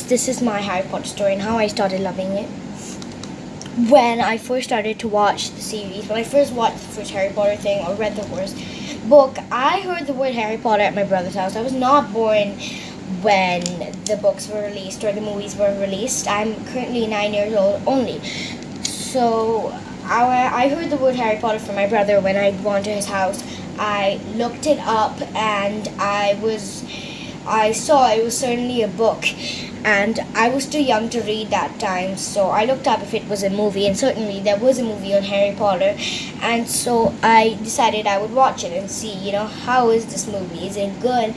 This is my Harry Potter story and how I started loving it. When I first started to watch the series, when I first watched the first Harry Potter thing or read the first book, I heard the word Harry Potter at my brother's house. I was not born when the books were released or the movies were released. I'm currently 9 years old only. So I heard the word Harry Potter from my brother when I'd gone to his house. I looked it up and I saw it was certainly a book, and I was too young to read that time, so I looked up if it was a movie, and certainly there was a movie on Harry Potter, and so I decided I would watch it and see, how is this movie? Is it good?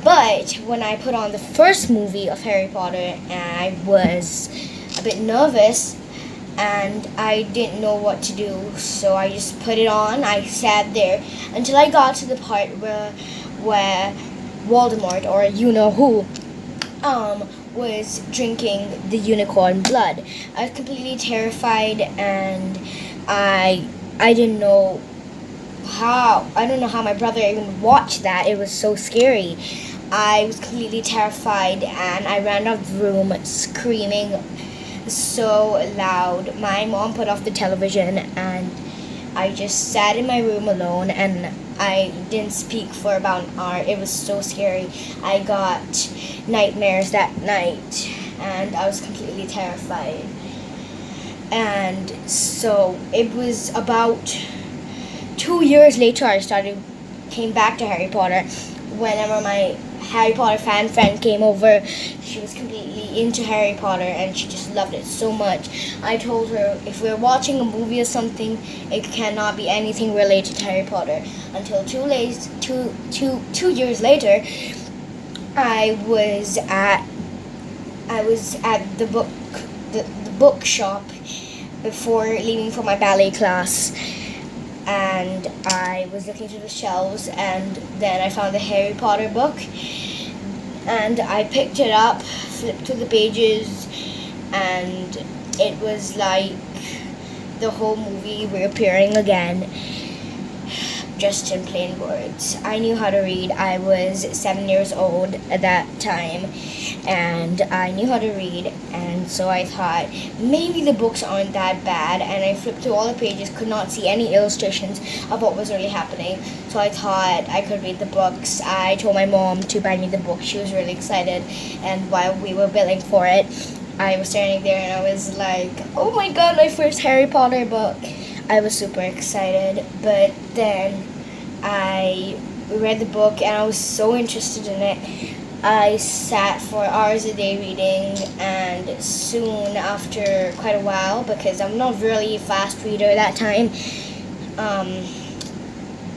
But when I put on the first movie of Harry Potter, I was a bit nervous and I didn't know what to do, so I just put it on. I sat there until I got to the part where Voldemort, or you know who, was drinking the unicorn blood. I was completely terrified, and I didn't know I don't know how my brother even watched that. It was so scary. I was completely terrified, and I ran out of the room screaming so loud. My mom put off the television, and I just sat in my room alone, and I didn't speak for about an hour. It was so scary. I got nightmares that night, and I was completely terrified. And so it was about 2 years later came back to Harry Potter. Whenever my Harry Potter fan friend came over, she was completely into Harry Potter and she just loved it so much. I told her if we're watching a movie or something, it cannot be anything related to Harry Potter. Until 2 years later, I was at the bookshop before leaving for my ballet class, and I was looking through the shelves, and then I found the Harry Potter book, and I picked it up, flipped through the pages, and it was like the whole movie reappearing again, just in plain words. I knew how to read. I was 7 years old at that time, and I knew how to read, and so I thought maybe the books aren't that bad, and I flipped through all the pages, could not see any illustrations of what was really happening, so I thought I could read the books. I told my mom to buy me the book. She was really excited, and while we were billing for it, I was standing there and I was like, oh my god, my first Harry Potter book. I was super excited, but then I read the book and I was so interested in it. I sat for hours a day reading, and soon after quite a while, because I'm not really a fast reader at that time,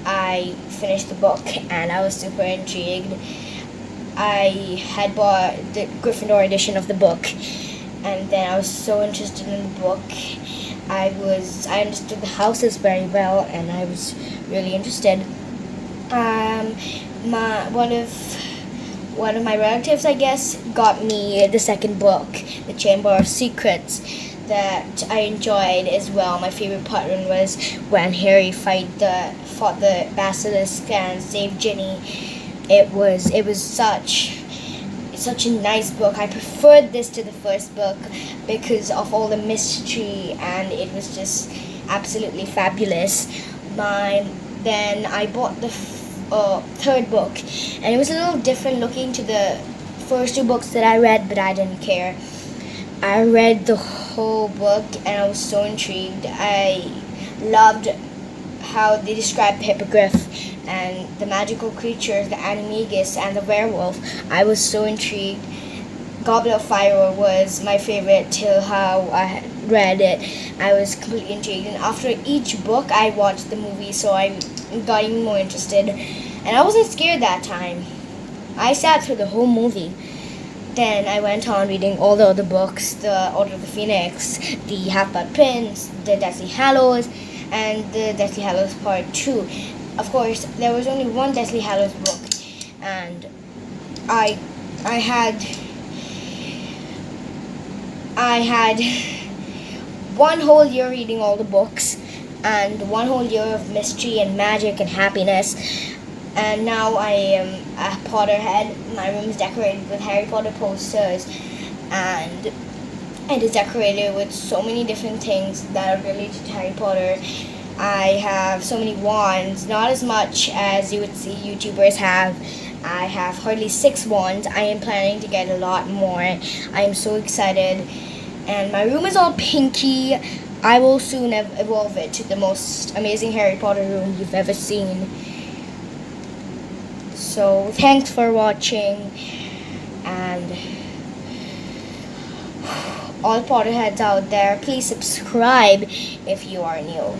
I finished the book and I was super intrigued. I had bought the Gryffindor edition of the book, and then I was so interested in the book. I understood the houses very well, and I was really interested. One of my relatives, I guess, got me the second book, The Chamber of Secrets, that I enjoyed as well. My favorite part was when Harry fought the basilisk and saved Ginny. It was such a nice book. I preferred this to the first book because of all the mystery, and it was just absolutely fabulous. Then I bought the third book, and it was a little different looking to the first two books that I read, but I didn't care. I read the whole book and I was so intrigued. I loved how they described the hippogriff and the magical creatures, the animagus and the werewolf. I was so intrigued. Goblet of Fire was my favorite till how I had read it. I was completely intrigued, and after each book I watched the movie, so I got even more interested, and I wasn't scared that time. I sat through the whole movie. Then I went on reading all the other books, the Order of the Phoenix, the Half-Blood Prince, the Deathly Hallows, and the Deathly Hallows Part 2. Of course, there was only one Deathly Hallows book, and I had 1 whole year reading all the books, and 1 whole year of mystery and magic and happiness. and now I am a Potterhead. My room is decorated with Harry Potter posters, and it is decorated with so many different things that are related to Harry Potter. I have so many wands, not as much as you would see YouTubers have. I have hardly 6 wands. I am planning to get a lot more. I am so excited. And my room is all pinky. I will soon evolve it to the most amazing Harry Potter room you've ever seen. So thanks for watching, and all Potterheads out there, please subscribe if you are new.